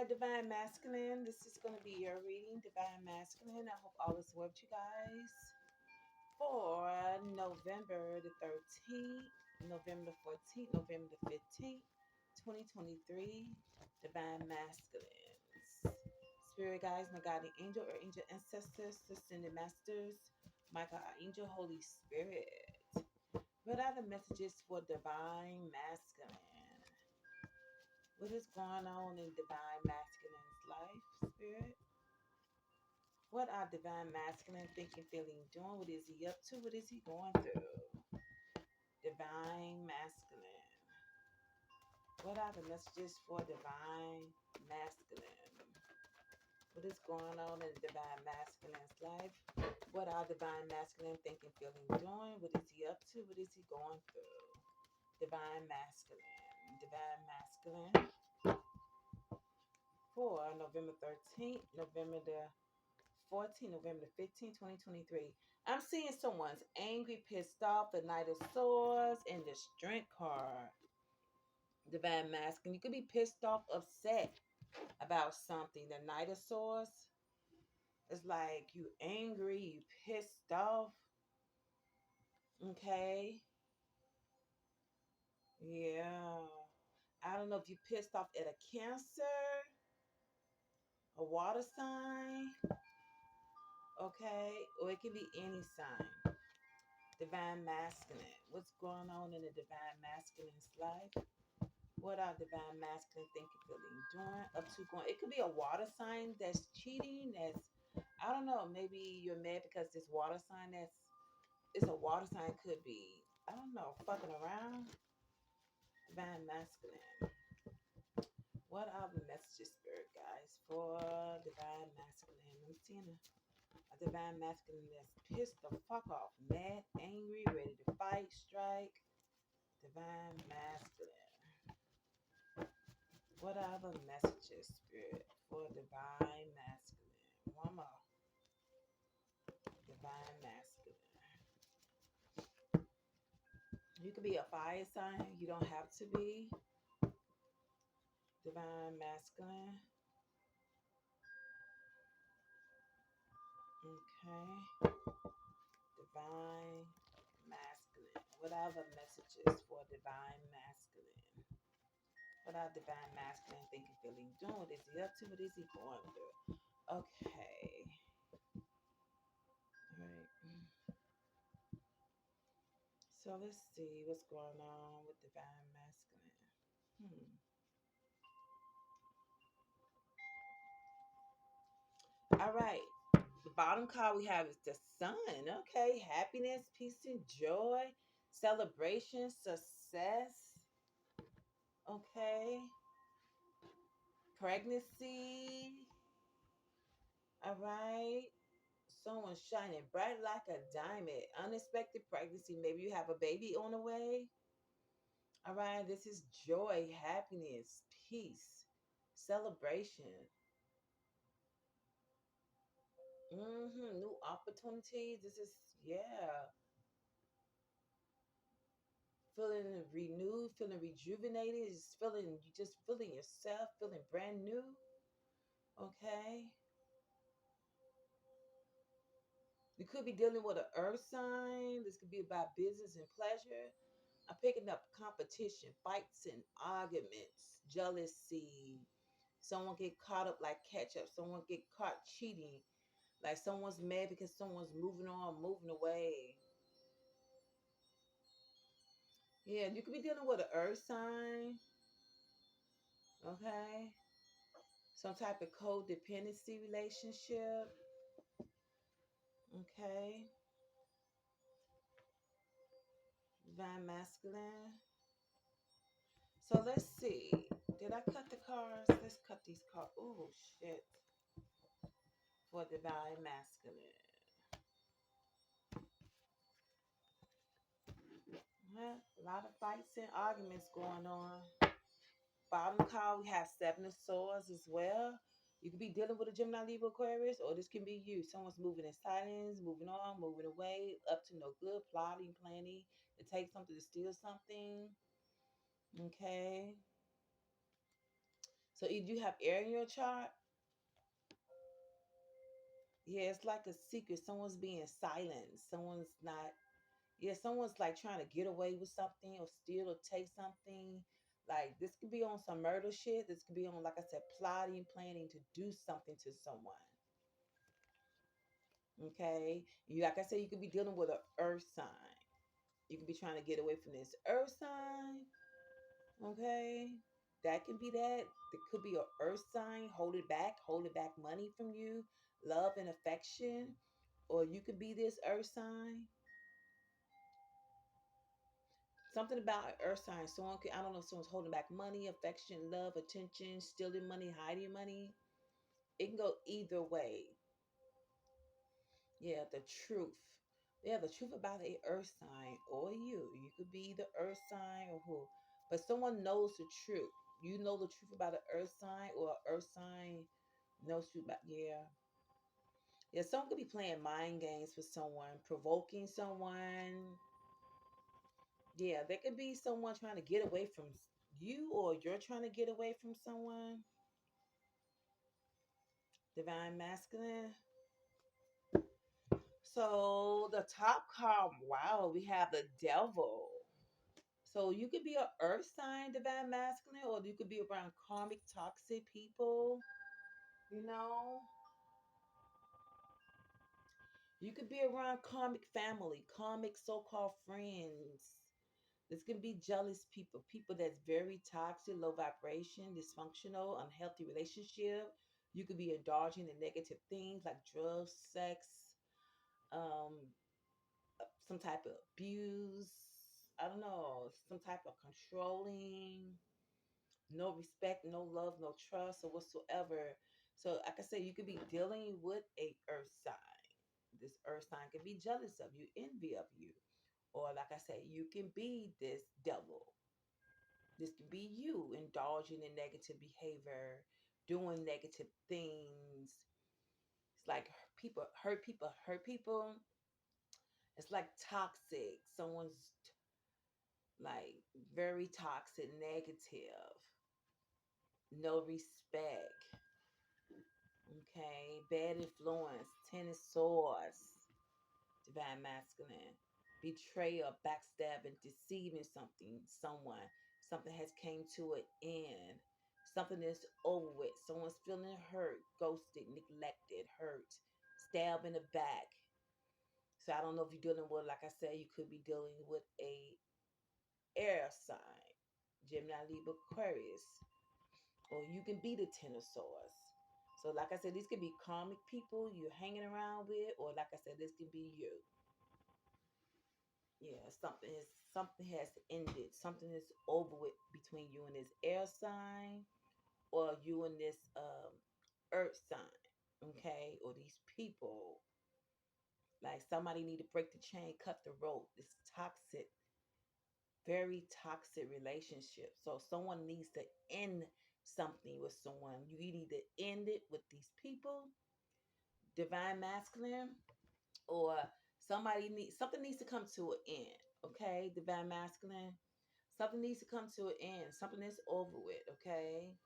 Hi, Divine Masculine. This is going to be your reading, Divine Masculine. I hope all is well with you guys for November the 13th, November the 14th, November the 15th, 2023, Divine Masculines. Spirit guides, my guardian angel or angel ancestors, ascended masters, my God, angel, Holy Spirit. What are the messages for Divine Masculine? What is going on in Divine Masculine's life, Spirit? What are Divine Masculine thinking, feeling, doing? What is he up to? What is he going through? Divine Masculine. What are the messages for Divine Masculine? What is going on in Divine Masculine's life? What are Divine Masculine thinking, feeling, doing? What is he up to? What is he going through? Divine Masculine. Divine Masculine for November 13th, November the 14th, November the 15th, 2023. I'm seeing someone's angry, pissed off, the Knight of Swords, and the Strength card. Divine Masculine. You could be pissed off, upset about something. The Knight of Swords is like you angry, you pissed off. Okay. Yeah. I don't know if you pissed off at a Cancer, a water sign, okay, or it could be any sign. Divine Masculine. What's going on in the Divine Masculine's life? What are Divine Masculine thinking, feeling, doing, up to, going? It could be a water sign that's cheating. That's, I don't know. Maybe you're mad because this water sign it's a water sign could be, I don't know, fucking around. Divine Masculine. What are the messages, Spirit guys, for Divine Masculine? I'm seeing a Divine Masculine that's pissed the fuck off, mad, angry, ready to fight, strike. Divine Masculine. What are the messages, Spirit, for Divine Masculine? One more. Divine Masculine. You could be a fire sign. You don't have to be. Divine Masculine. Okay. Divine Masculine. What are the messages for Divine Masculine? What are Divine Masculine thinking, feeling, doing? What is he up to? What is he going through? Okay. All right. So let's see what's going on with Divine Masculine. All right. The bottom card we have is the sun. Okay. Happiness, peace, and joy, celebration, success. Okay. Pregnancy. All right. Someone shining bright like a diamond. Unexpected pregnancy. Maybe you have a baby on the way. All right. This is joy, happiness, peace, celebration. New opportunities. This is, yeah. Feeling renewed, feeling rejuvenated, just feeling, you just feeling yourself, feeling brand new. Okay. You could be dealing with an earth sign. This could be about business and pleasure. I'm picking up competition, fights and arguments, jealousy. Someone get caught up like ketchup. Someone get caught cheating. Like someone's mad because someone's moving on, moving away. Yeah, you could be dealing with an earth sign. Okay. Some type of codependency relationship. Okay. Divine masculine. So let's see. Did I cut the cards? Let's cut these cards. Oh shit. For divine masculine. Well, a lot of fights and arguments going on. Bottom card, we have Seven of Swords as well. You could be dealing with a Gemini, Libra, Aquarius, or this can be you. Someone's moving in silence, moving on, moving away, up to no good, plotting, planning to take something, to steal something. Okay. So if you have air in your chart, yeah, it's like a secret. Someone's being silent. Someone's not, yeah, someone's like trying to get away with something or steal or take something. Like this could be on some murder shit. This could be on, like I said, plotting, planning to do something to someone. Okay. You, like I said, you could be dealing with an earth sign. You could be trying to get away from this earth sign. Okay. That can be that. There could be an earth sign, holding back money from you, love and affection. Or you could be this earth sign. Something about an earth sign. Someone could, I don't know if someone's holding back money, affection, love, attention, stealing money, hiding money. It can go either way. Yeah, the truth. Yeah, the truth about a earth sign or you. You could be the earth sign or who. But someone knows the truth. You know the truth about an earth sign or an earth sign knows truth about, yeah. Yeah, someone could be playing mind games with someone, provoking someone. Yeah, there could be someone trying to get away from you or you're trying to get away from someone. Divine masculine. So the top card, wow, we have the devil. So you could be a earth sign, divine masculine, or you could be around karmic toxic people, you know. You could be around karmic family, karmic so-called friends. This can be jealous people, people that's very toxic, low vibration, dysfunctional, unhealthy relationship. You could be indulging in negative things like drugs, sex, um, some type of abuse. I don't know, some type of controlling, no respect, no love, no trust, or whatsoever. So, like I said, you could be dealing with a earth sign. This earth sign can be jealous of you, envy of you, or like I said, you can be this devil. This can be you indulging in negative behavior, doing negative things. It's like people hurt people, hurt people. It's like toxic. Someone's like very toxic, negative, no respect. Okay, bad influence, ten of swords, divine masculine, betrayal, backstabbing, deceiving something, someone. Something has came to an end. Something is over with. Someone's feeling hurt, ghosted, neglected, hurt, stabbed in the back. So I don't know if you're dealing with, like I said, you could be dealing with a air sign, Gemini, Libra, Aquarius, or you can be the Ten of Swords. So, like I said, these could be karmic people you're hanging around with, or like I said, this could be you. Yeah, something has ended. Something is over with between you and this air sign, or you and this earth sign. Okay, or these people. Like somebody need to break the chain, cut the rope. This toxic, very toxic relationship. So someone needs to end something with someone. You need to end it with these people, divine masculine, or something needs to come to an end. Okay, divine masculine. Something needs to come to an end. Something is over with. Okay.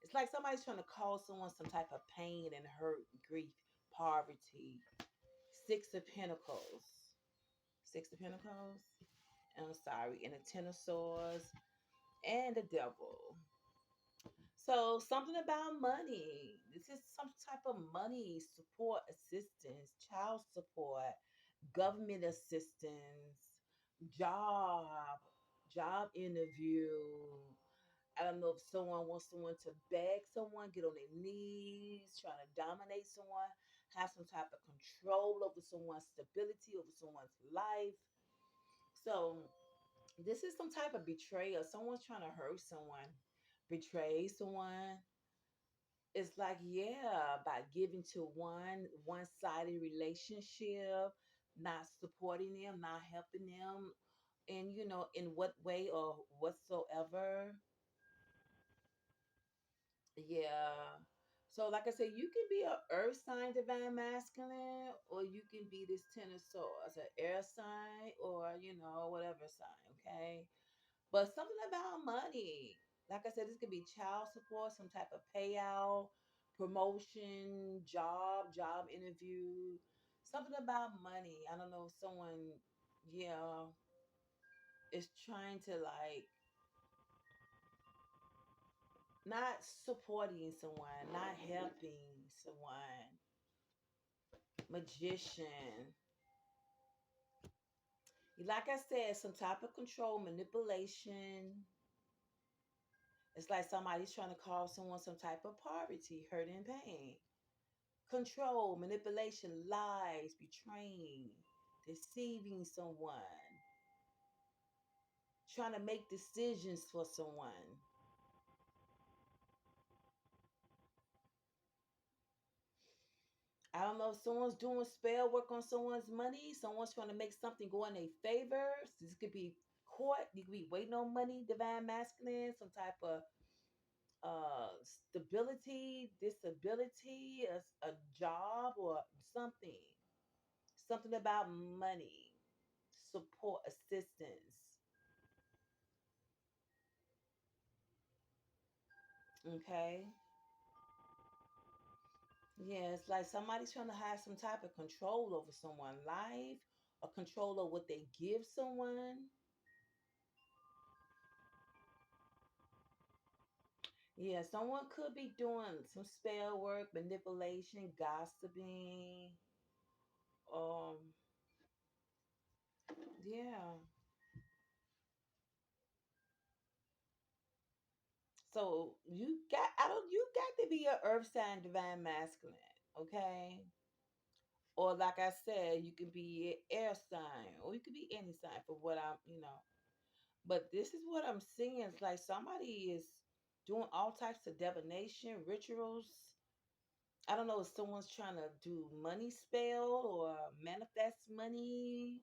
It's like somebody's trying to cause someone some type of pain and hurt, grief, poverty. Six of Pentacles. Six of Pentacles. I'm sorry. And the Ten of Swords and the Devil. So something about money. This is some type of money support, assistance, child support, government assistance, job, job interview. I don't know if someone wants someone to beg someone, get on their knees, trying to dominate someone, have some type of control over someone's stability, over someone's life. So this is some type of betrayal. Someone's trying to hurt someone, betray someone. It's like, yeah, by giving to one-sided relationship, not supporting them, not helping them, and in what way or whatsoever. Yeah. So like I said, you can be a earth sign divine masculine, or you can be this ten of swords, an air sign, or whatever sign, okay? But something about money. Like I said, this could be child support, some type of payout, promotion, job interview, something about money. I don't know, someone, yeah, is trying to like not supporting someone, not helping someone, magician. Like I said, some type of control, manipulation. It's like somebody's trying to cause someone some type of poverty, hurt, and pain. Control, manipulation, lies, betraying, deceiving someone, trying to make decisions for someone. I don't know if someone's doing spell work on someone's money, someone's trying to make something go in their favor. This could be court, you could be waiting on money, divine masculine, some type of stability, disability, a job or something. Something about money, support, assistance. Okay. Yeah, it's like somebody's trying to have some type of control over someone's life or control over what they give someone. Yeah, someone could be doing some spell work, manipulation, gossiping. Um, yeah. So you got to be a earth sign divine masculine, okay? Or like I said, you can be an air sign, or you could be any sign for what I'm. But this is what I'm seeing. It's like somebody is doing all types of divination rituals. I don't know if someone's trying to do money spell or manifest money,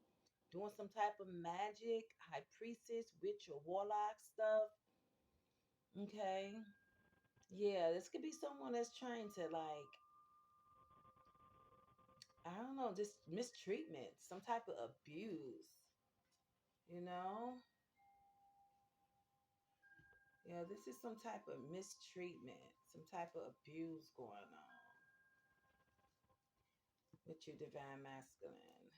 doing some type of magic, high priestess, witch, or warlock stuff. Okay. Yeah, this could be someone that's trying to like, I don't know, just mistreatment, some type of abuse, you know? Yeah, this is some type of mistreatment, some type of abuse going on with your divine masculine.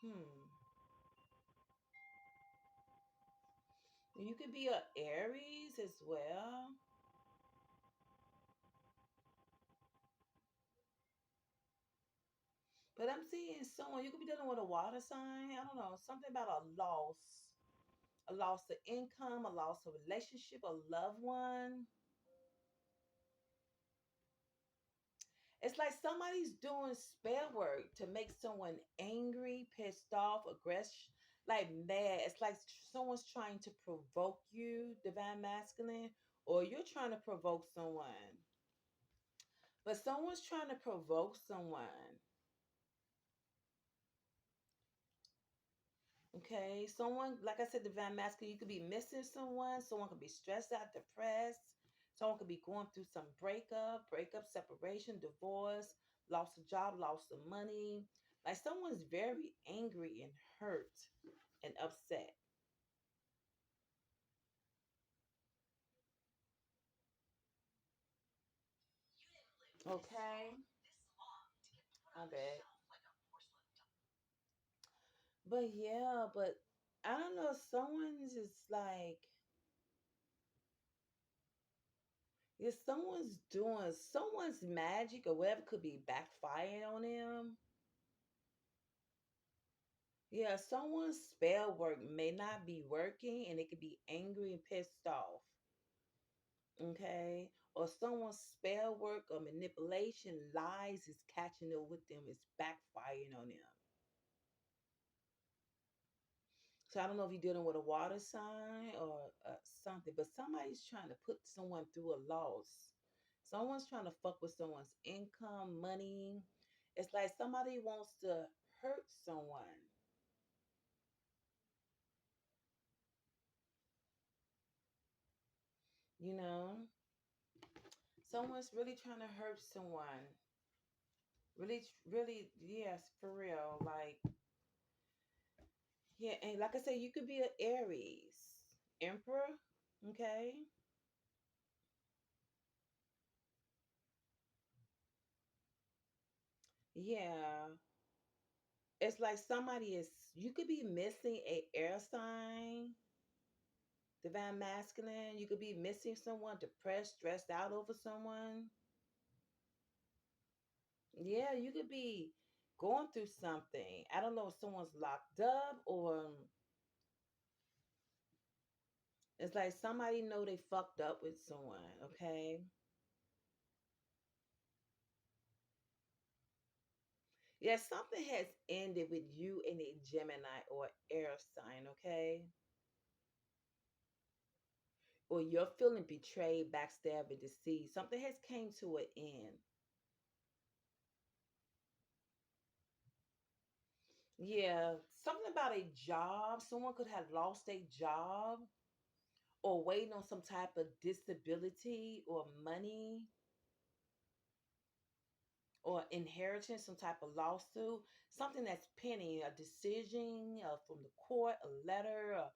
Hmm. You could be a Aries as well. But I'm seeing someone, you could be dealing with a water sign. I don't know, something about a loss of income, a loss of relationship, a loved one. It's like somebody's doing spell work to make someone angry, pissed off, aggressive, like mad. It's like someone's trying to provoke you, divine masculine, or you're trying to provoke someone. But someone's trying to provoke someone. Okay, someone, like I said, divine masculine, you could be missing someone. Someone could be stressed out, depressed. Someone could be going through some breakup, separation, divorce, loss of job, loss of money. Like someone's very angry and hurt and upset. Okay, I bet. But yeah, but I don't know. Someone's just like, if someone's doing someone's magic or whatever could be backfiring on them. Yeah, someone's spell work may not be working and they could be angry and pissed off. Okay. Or someone's spell work or manipulation, lies is catching up with them, it's backfiring on them. So I don't know if you're dealing with a water sign or something, but somebody's trying to put someone through a loss. Someone's trying to fuck with someone's income, money. It's like somebody wants to hurt someone, you know? Someone's really trying to hurt someone. Really, really, yes, for real. Like, Yeah, and like I said, you could be an Aries, Emperor. Okay. Yeah. It's like somebody is, you could be missing a air sign, divine masculine. You could be missing someone, depressed, stressed out over someone. Yeah, you could be going through something. I don't know if someone's locked up or it's like somebody know they fucked up with someone, okay? Yeah, something has ended with you and a Gemini or air sign, okay? Or you're feeling betrayed, backstabbed, and deceived. Something has came to an end. Yeah, something about a job. Someone could have lost a job or waiting on some type of disability or money or inheritance, some type of lawsuit, something that's pending, a decision from the court, a letter, a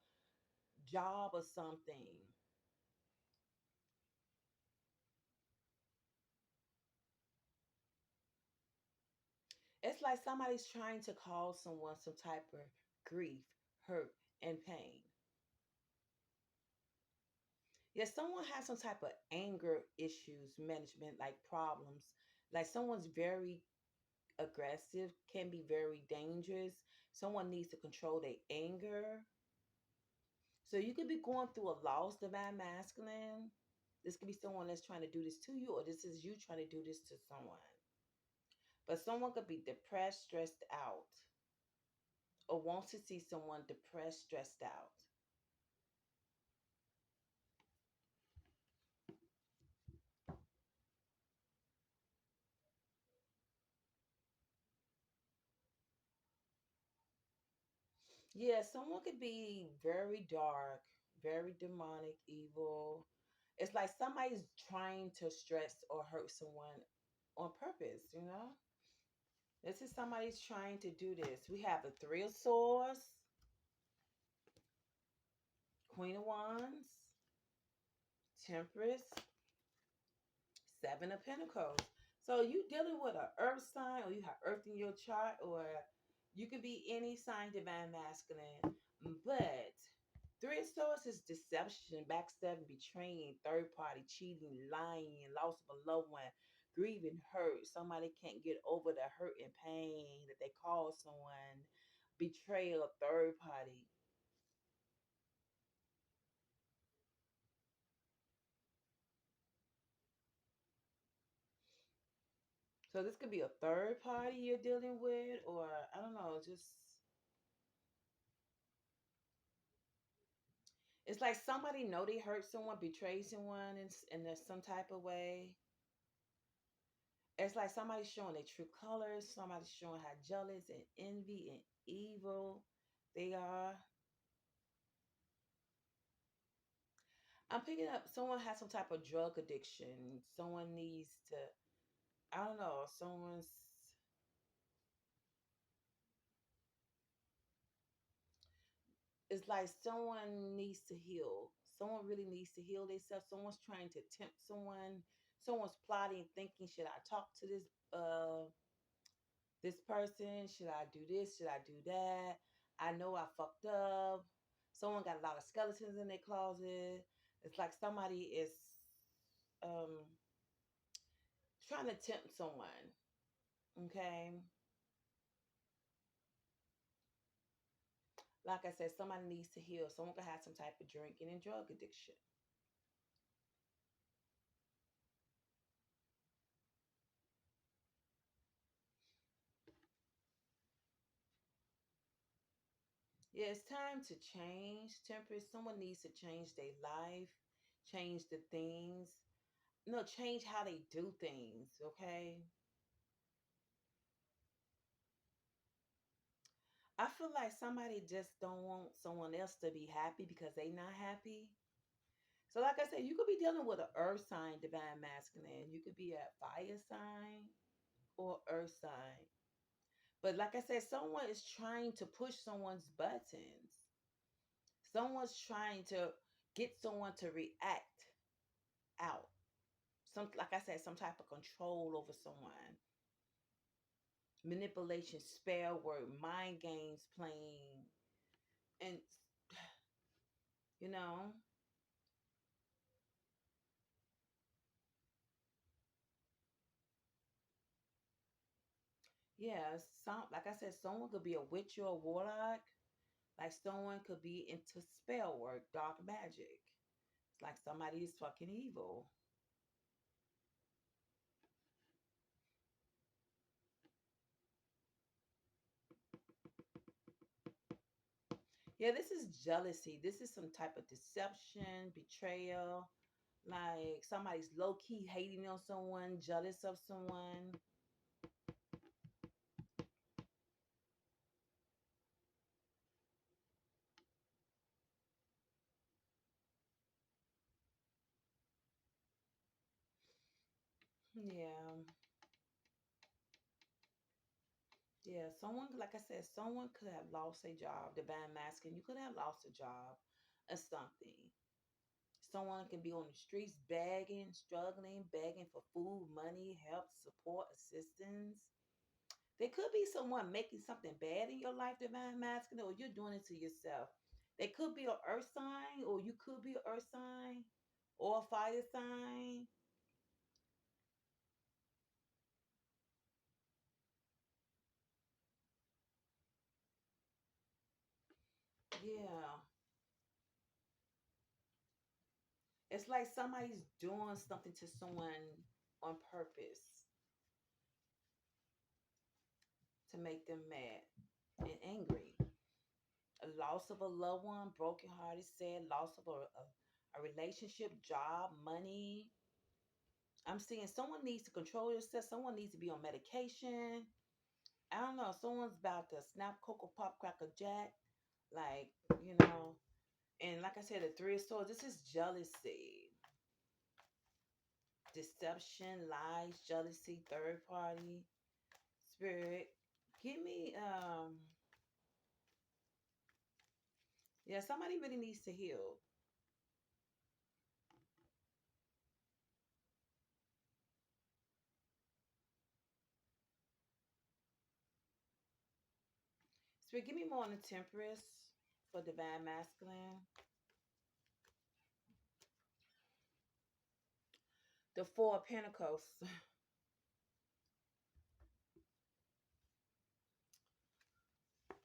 job, or something. It's like somebody's trying to cause someone some type of grief, hurt, and pain. Yes, someone has some type of anger issues, management, like problems. Like someone's very aggressive, can be very dangerous. Someone needs to control their anger. So you could be going through a loss, divine masculine. This could be someone that's trying to do this to you, or this is you trying to do this to someone. But someone could be depressed, stressed out, or wants to see someone depressed, stressed out. Yeah, someone could be very dark, very demonic, evil. It's like somebody's trying to stress or hurt someone on purpose, you know? This is somebody's trying to do this. We have the Three of Swords, Queen of Wands, Temperance, Seven of Pentacles. So you dealing with an earth sign, or you have earth in your chart, or you could be any sign, divine masculine. But Three of Swords is deception, backstabbing, betraying, third party, cheating, lying, loss of a loved one, grieving, hurt. Somebody can't get over the hurt and pain that they caused someone. Betrayal, third party. So this could be a third party you're dealing with, or I don't know, just it's like somebody know they hurt someone, betrayed someone in there's some type of way. It's like somebody's showing their true colors. Somebody's showing how jealous and envy and evil they are. I'm picking up someone has some type of drug addiction. Someone needs to, I don't know, someone's, it's like someone needs to heal. Someone really needs to heal themselves. Someone's trying to tempt someone. Someone's plotting, thinking, should I talk to this person? Should I do this? Should I do that? I know I fucked up. Someone got a lot of skeletons in their closet. It's like somebody is um, trying to tempt someone. Okay. Like I said, somebody needs to heal. Someone could have some type of drinking and drug addiction. Yeah, it's time to change. Temperance. Someone needs to change their life, change the things. No, change how they do things. Okay. I feel like somebody just don't want someone else to be happy because they not happy. So like I said, you could be dealing with an earth sign, divine masculine. You could be a fire sign or earth sign. But like I said, someone is trying to push someone's buttons. Someone's trying to get someone to react out. Some, like I said, some type of control over someone, manipulation, spell word, mind games playing, and you know, yeah. Some, like I said, someone could be a witch or a warlock. Like someone could be into spell work, dark magic. It's like somebody is fucking evil. Yeah, this is jealousy. This is some type of deception, betrayal. Like somebody's low key hating on someone, jealous of someone. Yeah, yeah. Someone, like I said, someone could have lost a job. The bad masking, you could have lost a job or something. Someone can be on the streets begging, struggling, begging for food, money, help, support, assistance. There could be someone making something bad in your life, divine masculine, or you're doing it to yourself. They could be an earth sign, or you could be an earth sign, or a fire sign. Yeah. It's like somebody's doing something to someone on purpose to make them mad and angry. A loss of a loved one, broken hearted, sad, loss of a relationship, job, money. I'm seeing someone needs to control yourself. Someone needs to be on medication. I don't know. Someone's about to snap Coco Pop Cracker Jack. Like, you know. And like I said, the three of swords, this is jealousy, deception, lies, jealousy, third party, spirit. Give me yeah, somebody really needs to heal. Spirit, give me more on the temperance for divine masculine. The four of pentacles.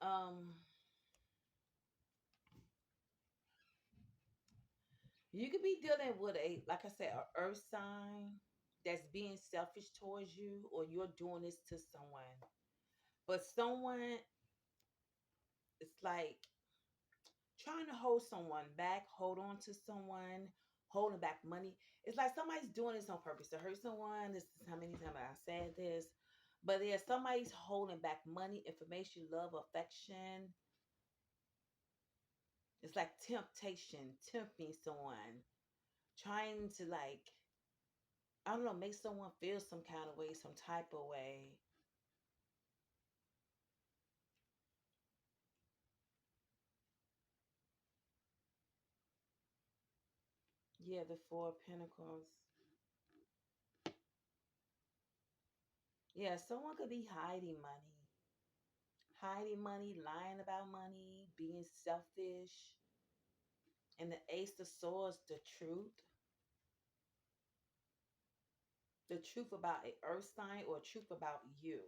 um you could be dealing with a, like I said, a earth sign that's being selfish towards you, or you're doing this to someone. But someone, it's like trying to hold someone back, hold on to someone, holding back money. It's like somebody's doing this on purpose to hurt someone. This is how many times I said this. But yeah, somebody's holding back money, information, love, affection. It's like temptation, tempting someone, trying to like, I don't know, make someone feel some kind of way, some type of way. Yeah, the four of pentacles. Yeah, someone could be hiding money, lying about money, being selfish. And the ace of swords, the truth about a earth sign or truth about you,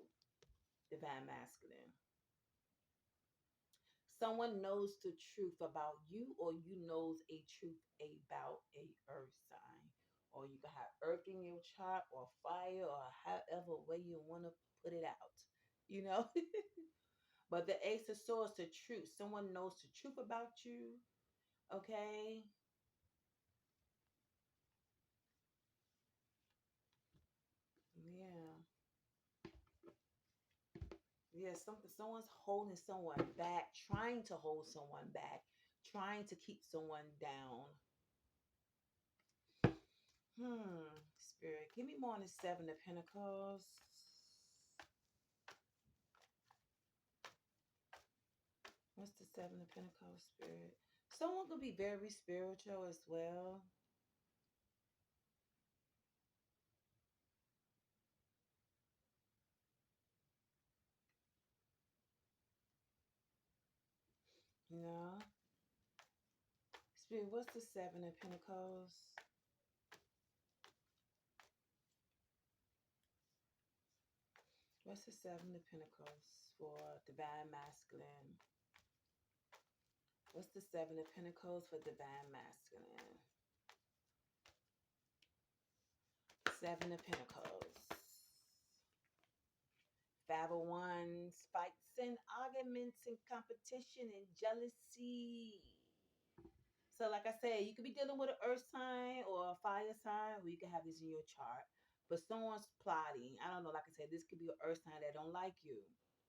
divine masculine. Someone knows the truth about you, or you knows a truth about a earth sign. Or you can have earth in your chart, or fire, or however way you want to put it out. You know? But the ace of swords, the truth. Someone knows the truth about you. Okay? Yeah. Yeah, something, someone's holding someone back, trying to hold someone back, trying to keep someone down. Spirit, give me more on the seven of pentacles. What's the seven of Pentacles spirit? Someone could be very spiritual as well. You know? Spirit, what's the seven of Pentacles? What's the seven of Pentacles for divine masculine? What's the seven of Pentacles for divine masculine? Seven of Pentacles. Five of Wands, fights and arguments and competition and jealousy. So, like I said, you could be dealing with an earth sign or a fire sign, or you can have this in your chart. But someone's plotting. I don't know. Like I said, this could be an earth sign that don't like you.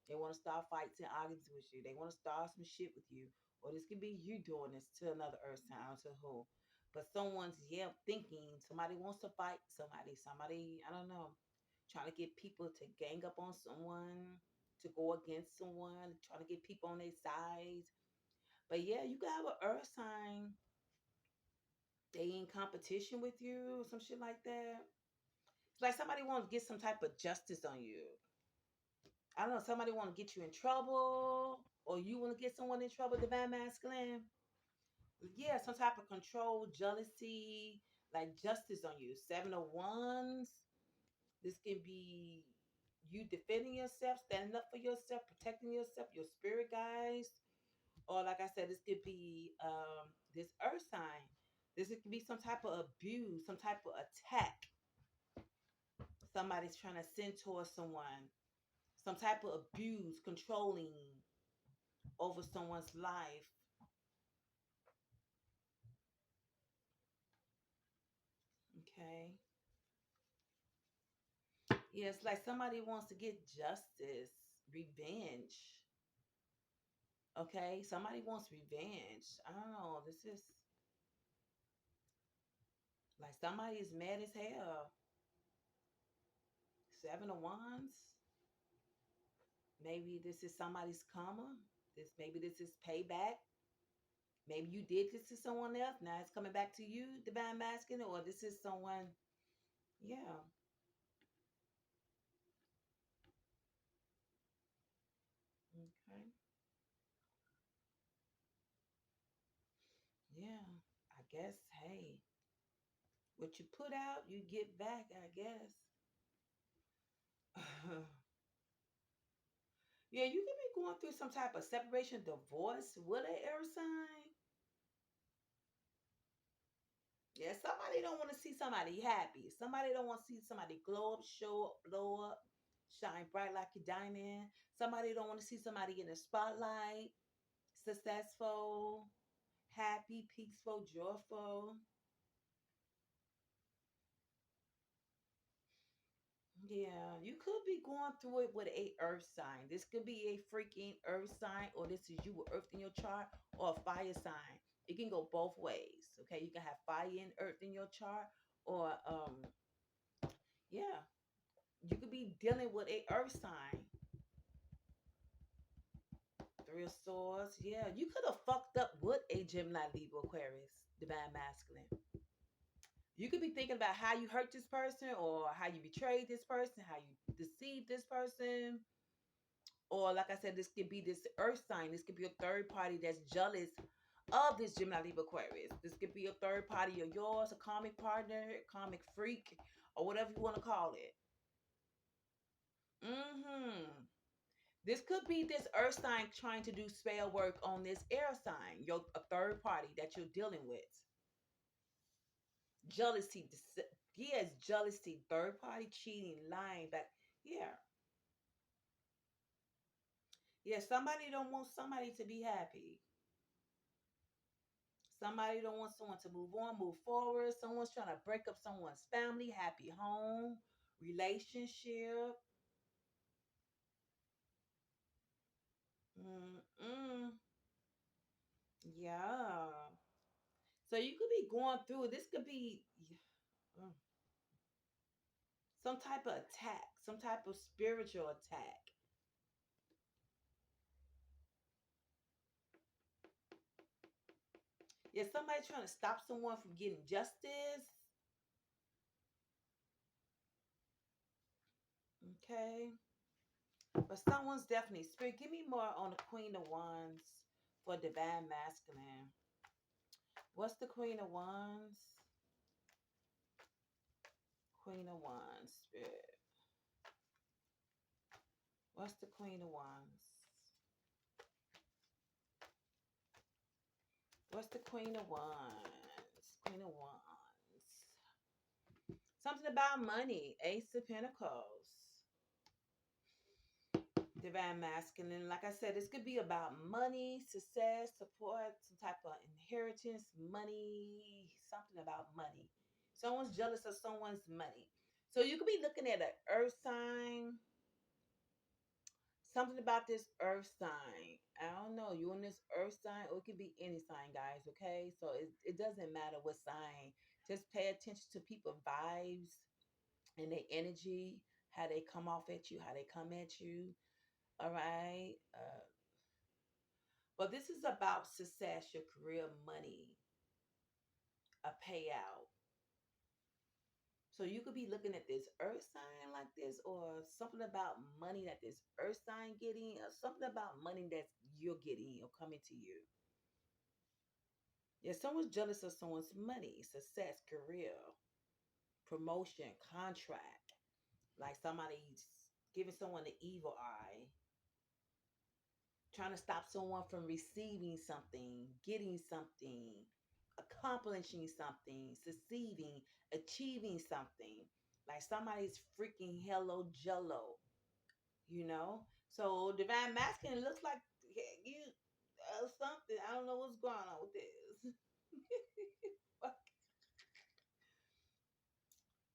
They want to start fights and arguments with you. They want to start some shit with you. Or this could be you doing this to another earth sign, to who. But someone's, yeah, thinking somebody wants to fight somebody, I don't know, trying to get people to gang up on someone, to go against someone, trying to get people on their sides. But yeah, you could have an earth sign, they in competition with you or some shit like that. It's like somebody wants to get some type of justice on you. I don't know, somebody want to get you in trouble or you want to get someone in trouble, divine masculine. Yeah, some type of control, jealousy, like justice on you. Seven of Wands. This can be you defending yourself, standing up for yourself, protecting yourself, your spirit guys. Or like I said, this could be this earth sign. This could be some type of abuse, some type of attack. Somebody's trying to send towards someone. Some type of abuse, controlling over someone's life. Okay. Yeah, it's like somebody wants to get justice, revenge. Okay. Somebody wants revenge. I don't know. This is like somebody is mad as hell. Seven of Wands. Maybe this is somebody's karma. Maybe this is payback. Maybe you did this to someone else. Now it's coming back to you, divine masculine, or this is someone. Yeah. Okay. Yeah. I guess. Hey, what you put out, you get back. I guess. Yeah, you could be going through some type of separation, divorce with an air sign. Yeah, somebody don't want to see somebody happy. Somebody don't want to see somebody glow up, show up, blow up, shine bright like a diamond. Somebody don't want to see somebody in the spotlight, successful, happy, peaceful, joyful. Yeah, you could be going through it with a earth sign. This could be a freaking earth sign, or this is you with earth in your chart, or a fire sign. It can go both ways. Okay, you can have fire and earth in your chart, or yeah, you could be dealing with a earth sign. Three of Swords. Yeah, you could have fucked up with a Gemini, Libra, Aquarius, divine masculine. You could be thinking about how you hurt this person, or how you betrayed this person, how you deceived this person. Or like I said, this could be this earth sign. This could be a third party that's jealous of this Gemini, Libra, Aquarius. This could be a third party of yours, a karmic partner, karmic freak, or whatever you want to call it. This could be this earth sign trying to do spell work on this air sign, your a third party that you're dealing with. Jealousy, yes, jealousy, third party cheating, lying, but yeah, yeah. Somebody don't want somebody to be happy. Somebody don't want someone to move on, move forward. Someone's trying to break up someone's family, happy home, relationship. Mm-mm. Yeah. So you could be going through. This could be mm, some type of attack, some type of spiritual attack. Yeah, somebody trying to stop someone from getting justice. Okay. But someone's definitely spirit. Give me more on the Queen of Wands for divine masculine. What's the Queen of Wands? Queen of Wands, spirit. What's the Queen of Wands? What's the Queen of Wands? Queen of Wands. Something about money. Ace of Pentacles. Divine masculine. Like I said, this could be about money, success, support, some type of inheritance, money, something about money. Someone's jealous of someone's money. So you could be looking at an earth sign, something about this earth sign. I don't know. You in this earth sign, or it could be any sign, guys. Okay. So it doesn't matter what sign. Just pay attention to people's vibes and their energy, how they come off at you, how they come at you. All right. But this is about success, your career, money, a payout. So you could be looking at this earth sign like this, or something about money that this earth sign getting, or something about money that you're getting or coming to you. Yeah, someone's jealous of someone's money, success, career, promotion, contract. Like somebody's giving someone the evil eye, trying to stop someone from receiving something, getting something, accomplishing something, succeeding, achieving something. Like somebody's freaking hello jello, you know? So divine masculine looks like you something. I don't know what's going on with this.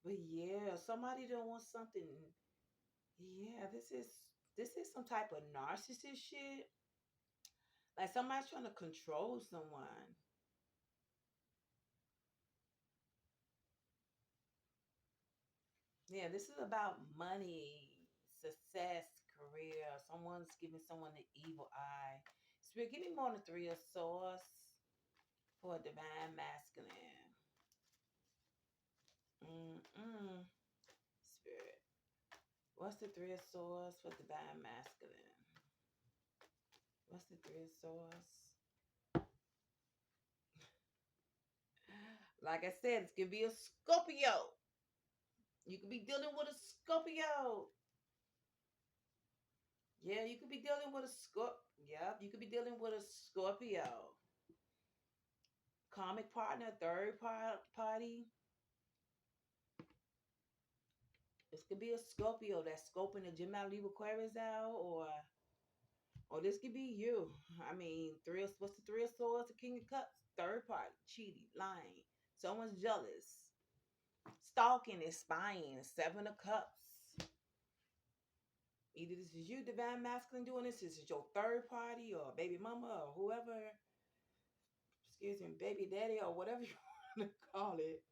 But yeah, somebody don't want something. Yeah, this is some type of narcissist shit. Like somebody's trying to control someone. Yeah, this is about money, success, career. Someone's giving someone the evil eye. Spirit, give me more than three of swords for a divine masculine. Mm-mm. Spirit. What's the three of swords for divine masculine? What's the three of swords? Like I said, it's gonna be a Scorpio. You could be dealing with a Scorpio. Yeah, you could be dealing with a Scorpio. Yeah, you could be dealing with a Scorpio. Comic partner, party. This could be a Scorpio that's scoping the Gemini Libra Aquarius out, or this could be you. I mean, what's the three of swords? The King of Cups, third party, cheating, lying. Someone's jealous, stalking and spying. Seven of Cups. Either this is you, divine masculine, doing this is your third party or baby mama or whoever, excuse me, baby daddy or whatever you want to call it.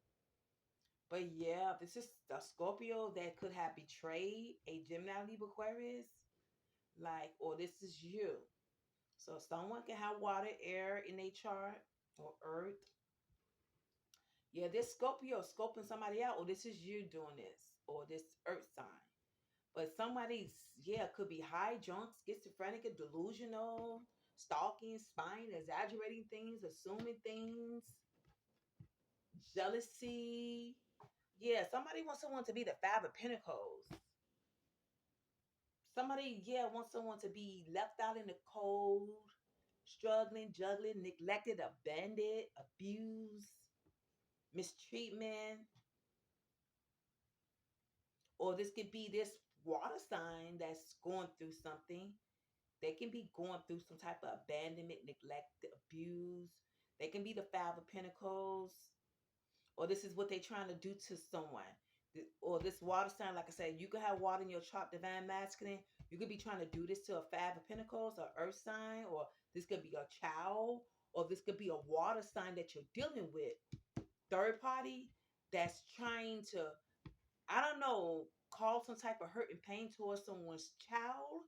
But yeah, this is a Scorpio that could have betrayed a Gemini Libra Aquarius. Like, or this is you. So someone can have water, air in their chart, or earth. Yeah, this Scorpio scoping somebody out, or this is you doing this, or this earth sign. But somebody's, yeah, could be high, drunk, schizophrenic, or delusional, stalking, spying, exaggerating things, assuming things, jealousy. Yeah, somebody wants someone to be the Five of Pentacles. Somebody, yeah, wants someone to be left out in the cold, struggling, juggling, neglected, abandoned, abused, mistreatment. Or this could be this water sign that's going through something. They can be going through some type of abandonment, neglect, abuse. They can be the Five of Pentacles. Or this is what they're trying to do to someone. Or this water sign, like I said, you could have water in your chart, divine masculine. You could be trying to do this to a Five of Pentacles or earth sign, or this could be a child, or this could be a water sign that you're dealing with. Third party that's trying to, I don't know, cause some type of hurt and pain towards someone's child.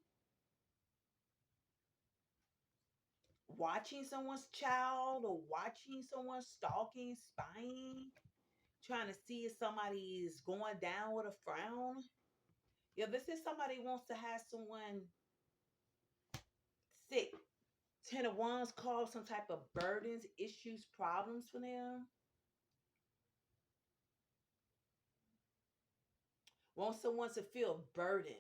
watching someone's child or watching someone stalking, spying, trying to see if somebody is going down with a frown. Yeah, this is somebody who wants to have someone sick. Ten of Wands cause some type of burdens, issues, problems for them. Want someone to feel burdened.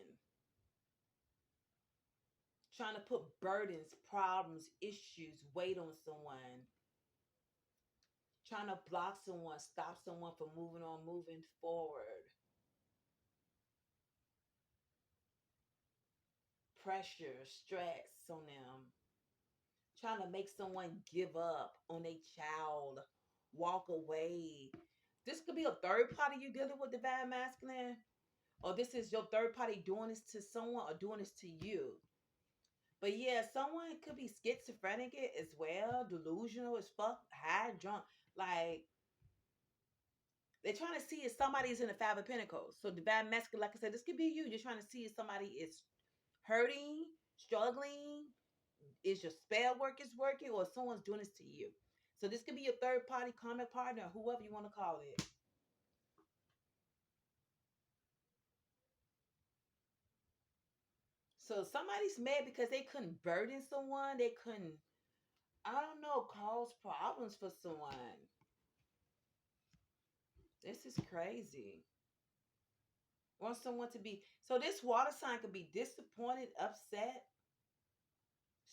Trying to put burdens, problems, issues, weight on someone. Trying to block someone, stop someone from moving on, moving forward. Pressure, stress on them. Trying to make someone give up on a child, walk away. This could be a third party you're dealing with, divine masculine, or this is your third party doing this to someone or doing this to you. But yeah, someone could be schizophrenic as well, delusional as fuck, high, drunk. Like they're trying to see if somebody's in the Five of Pentacles. So divine masculine, like I said, this could be you. You're trying to see if somebody is hurting, struggling, is your spell work is working, or someone's doing this to you. So this could be your third party comic partner, whoever you want to call it. So somebody's mad because they couldn't burden someone, they couldn't, I don't know, cause problems for someone. This is crazy. Want someone to be, so this water sign could be disappointed, upset,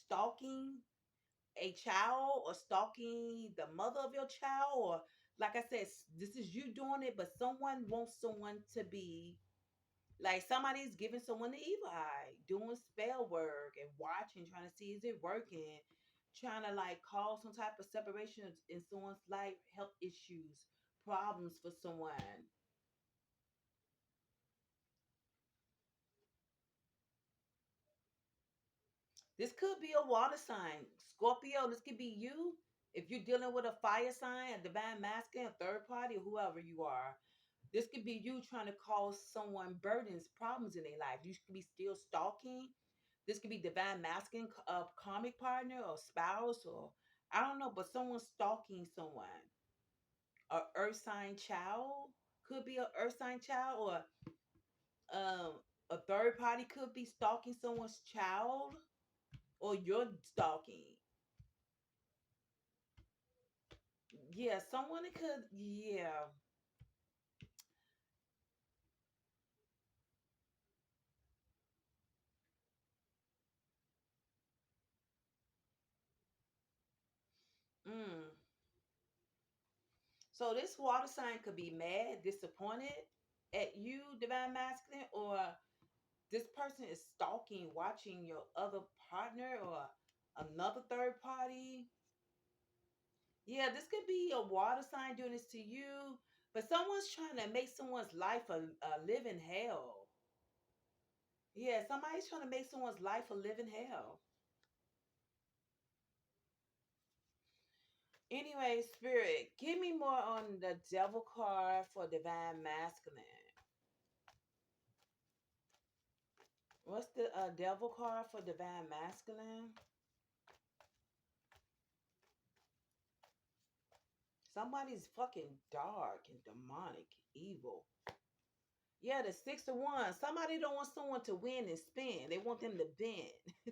stalking a child, or stalking the mother of your child, or like I said, this is you doing it, but someone wants someone to be like, somebody's giving someone the evil eye, doing spell work and watching, trying to see is it working, trying to like cause some type of separation in someone's life, health issues, problems for someone. This could be a water sign. Scorpio, this could be you. If you're dealing with a fire sign, a divine masculine, a third party, or whoever you are, this could be you trying to cause someone burdens, problems in their life. You could be still stalking. This could be divine masculine, karmic partner or spouse, or I don't know, but someone stalking someone. A earth sign child could be a earth sign child, or a third party could be stalking someone's child, or you're stalking. Yeah, someone that could, yeah. Mm. So this water sign could be mad, disappointed at you, divine masculine, or this person is stalking, watching your other partner or another third party. Yeah, this could be a water sign doing this to you, but someone's trying to make someone's life a living hell. Yeah, somebody's trying to make someone's life a living hell. Anyway, spirit, give me more on the devil card for divine masculine. What's the devil card for divine masculine? Somebody's fucking dark and demonic, evil. Yeah, the 6 of Wands. Somebody don't want someone to win and spin. They want them to bend.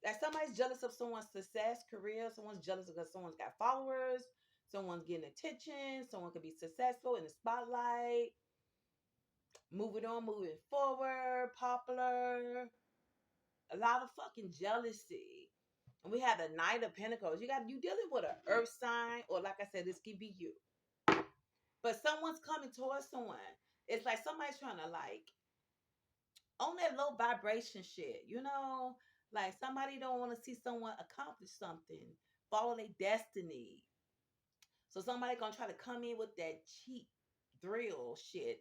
Like somebody's jealous of someone's success, career. Someone's jealous because someone's got followers. Someone's getting attention. Someone could be successful in the spotlight. Moving on, moving forward, popular. A lot of fucking jealousy. And we have the Knight of Pentacles. You dealing with an earth sign, or like I said, this could be you. But someone's coming towards someone. It's like somebody's trying to like on that low vibration shit, you know? Like somebody don't want to see someone accomplish something, follow their destiny. So somebody gonna try to come in with that cheap thrill shit,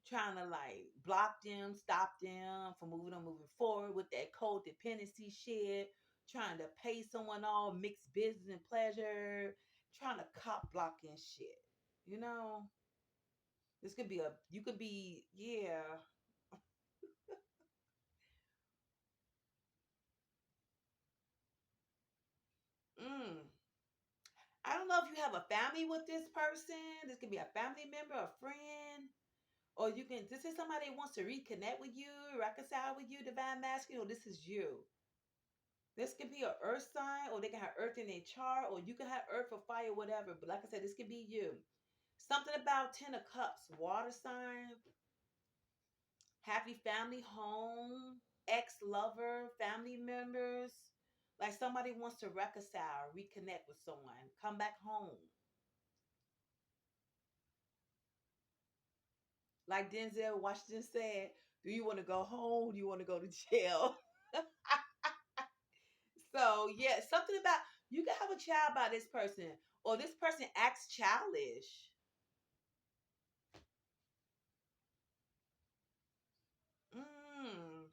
trying to like block them, stop them from moving forward with that codependency shit, trying to pay someone off, mix business and pleasure, trying to cop blocking shit. You know? This could be you could be, yeah. Mm. I don't know if you have a family with this person. This could be a family member, a friend, or you can. This is somebody who wants to reconnect with you, reconcile with you, divine masculine, or this is you. This could be an earth sign, or they can have earth in their chart, or you can have earth or fire, whatever. But like I said, this could be you. Something about Ten of Cups, water sign, happy family home, ex lover, family members. Like somebody wants to reconcile, reconnect with someone, come back home. Like Denzel Washington said, do you want to go home? Do you want to go to jail? So yeah, something about you can have a child by this person, or this person acts childish. Mm.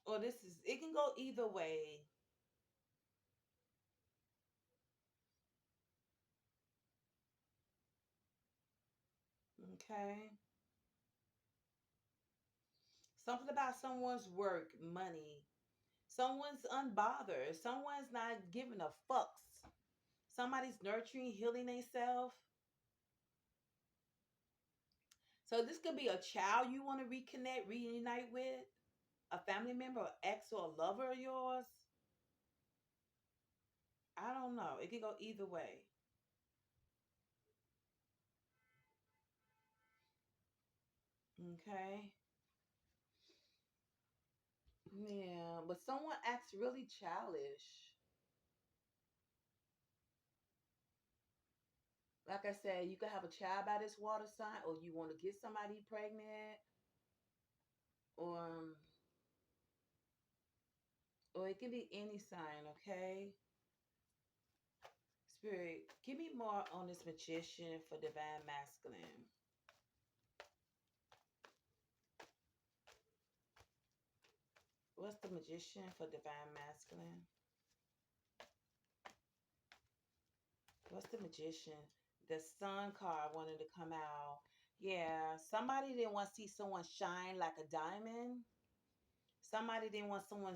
Or this is it can go either way. Okay. Something about someone's work, money. Someone's unbothered. Someone's not giving a fucks. Somebody's nurturing, healing themselves. So this could be a child you want to reconnect, reunite with, a family member, or ex or a lover of yours. I don't know. It could go either way. Okay. Yeah, but someone acts really childish. Like I said, you could have a child by this water sign, or you want to get somebody pregnant, or it can be any sign. Okay. Spirit, give me more on this magician for divine masculine. What's the magician for divine masculine? What's the magician? The sun card wanted to come out. Yeah, somebody didn't want to see someone shine like a diamond. Somebody didn't want someone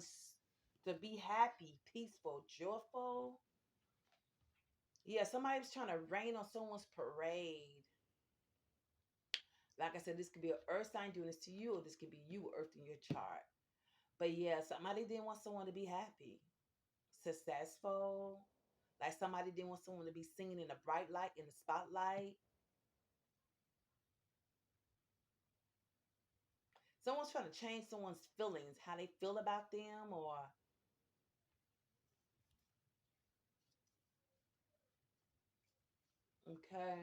to be happy, peaceful, joyful. Yeah, somebody was trying to rain on someone's parade. Like I said, this could be an earth sign doing this to you, or this could be you earth in your chart. But yeah, somebody didn't want someone to be happy, successful. Like somebody didn't want someone to be singing in a bright light, in the spotlight. Someone's trying to change someone's feelings, how they feel about them, or okay.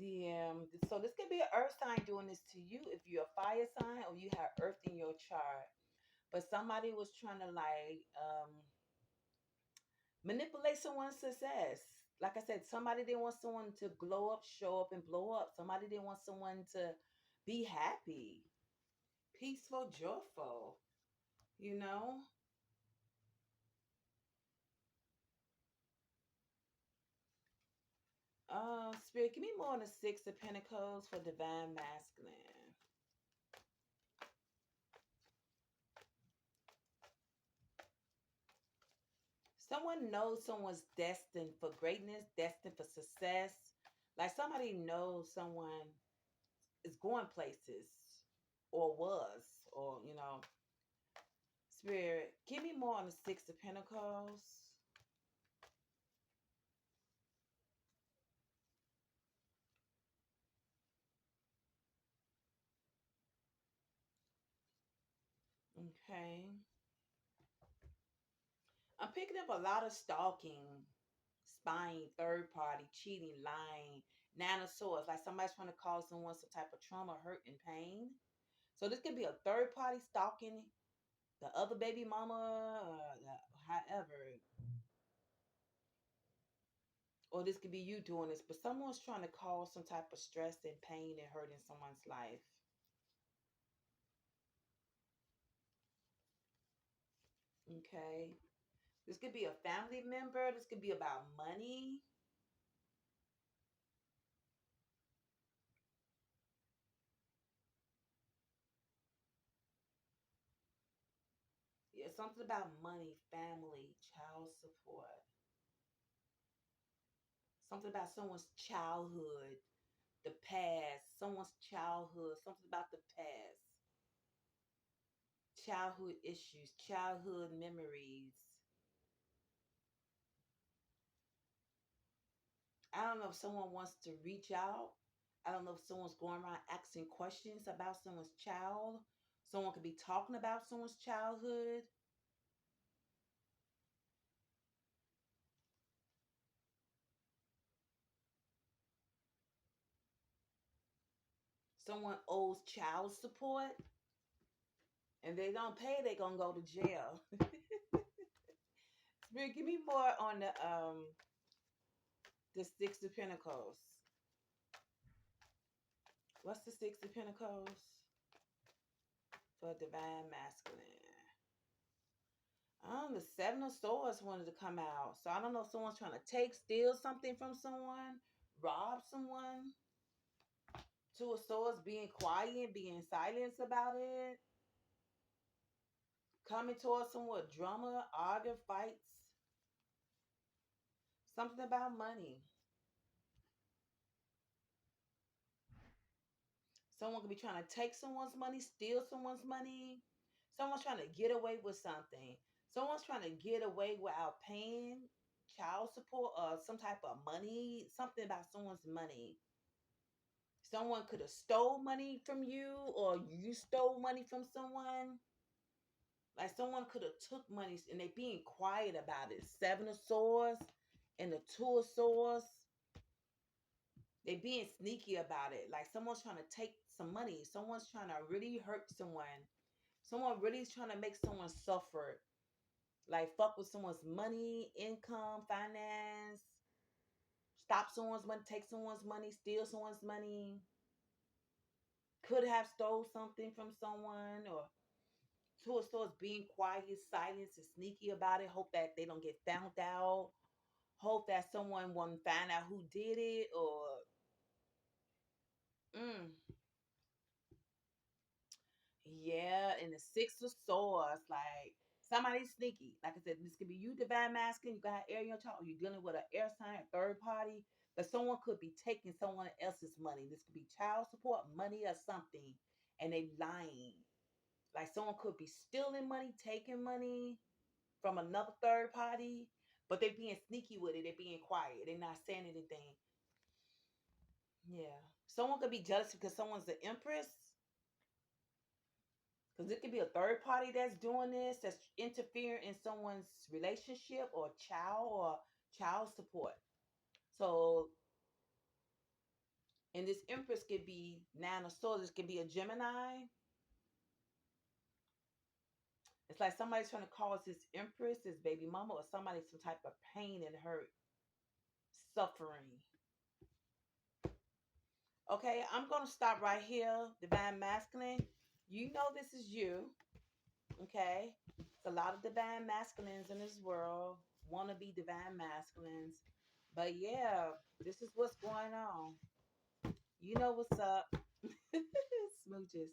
Yeah, so this could be an earth sign doing this to you if you're a fire sign or you have earth in your chart. But somebody was trying to like manipulate someone's success. Like I said, somebody didn't want someone to glow up, show up, and blow up. Somebody didn't want someone to be happy, peaceful, joyful, you know? Spirit, give me more on the Six of Pentacles for divine masculine. Someone knows someone's destined for greatness, destined for success. Like somebody knows someone is going places or was, or, Spirit, give me more on the Six of Pentacles. Okay. I'm picking up a lot of stalking, spying, third party, cheating, lying, nine of swords. Like somebody's trying to cause someone some type of trauma, hurt, and pain. So this could be a third party stalking the other baby mama, however. Or this could be you doing this, but someone's trying to cause some type of stress and pain and hurt in someone's life. Okay. This could be a family member. This could be about money. something about money, family, child support. Something about someone's childhood, the past, someone's childhood, something about the past, childhood issues, childhood memories. I don't know if someone wants to reach out. I don't know if someone's going around asking questions about someone's child. Someone could be talking about someone's childhood. Someone owes child support and they don't pay, they're gonna go to jail. Spirit, give me more on the Six of Pentacles. What's the Six of Pentacles for Divine Masculine? The Seven of Swords wanted to come out. So I don't know if someone's trying to steal something from someone, rob someone. Two of Swords, being quiet, being silent about it. Coming towards someone with drama, arguing, fights. Something about money. Someone could be trying to take someone's money, steal someone's money. Someone's trying to get away with something. Someone's trying to get away without paying child support or some type of money. Something about someone's money. Someone could have stole money from you or you stole money from someone. Like someone could have took money and they being quiet about it. Seven of Swords and the Two of Swords. They being sneaky about it. Like someone's trying to take some money. Someone's trying to really hurt someone. Someone really is trying to make someone suffer. Like fuck with someone's money, income, finance. Stop someone's money, take someone's money, steal someone's money. Could have stole something from someone or Two of Swords being quiet, silence, and sneaky about it. Hope that they don't get found out. Hope that someone won't find out who did it or mm, yeah, and the Six of Swords, like somebody sneaky. Like I said, this could be you, divine masculine. You got air in your chart, or you're dealing with an air sign, a third party. But someone could be taking someone else's money. This could be child support, money, or something, and they lying. Like someone could be stealing money, taking money from another third party, but they being sneaky with it. They're being quiet. They're not saying anything. Yeah. Someone could be jealous because someone's the empress. Because it could be a third party that's doing this, that's interfering in someone's relationship or child support. So, and this Empress could be Nine of Swords. This could be a Gemini. It's like somebody's trying to cause this Empress, this baby mama, or somebody some type of pain and hurt, suffering. Okay, I'm going to stop right here, Divine Masculine. You know this is you. Okay, it's a lot of divine masculines in this world, want to be divine masculines, but yeah, this is what's going on. You know what's up. Smooches.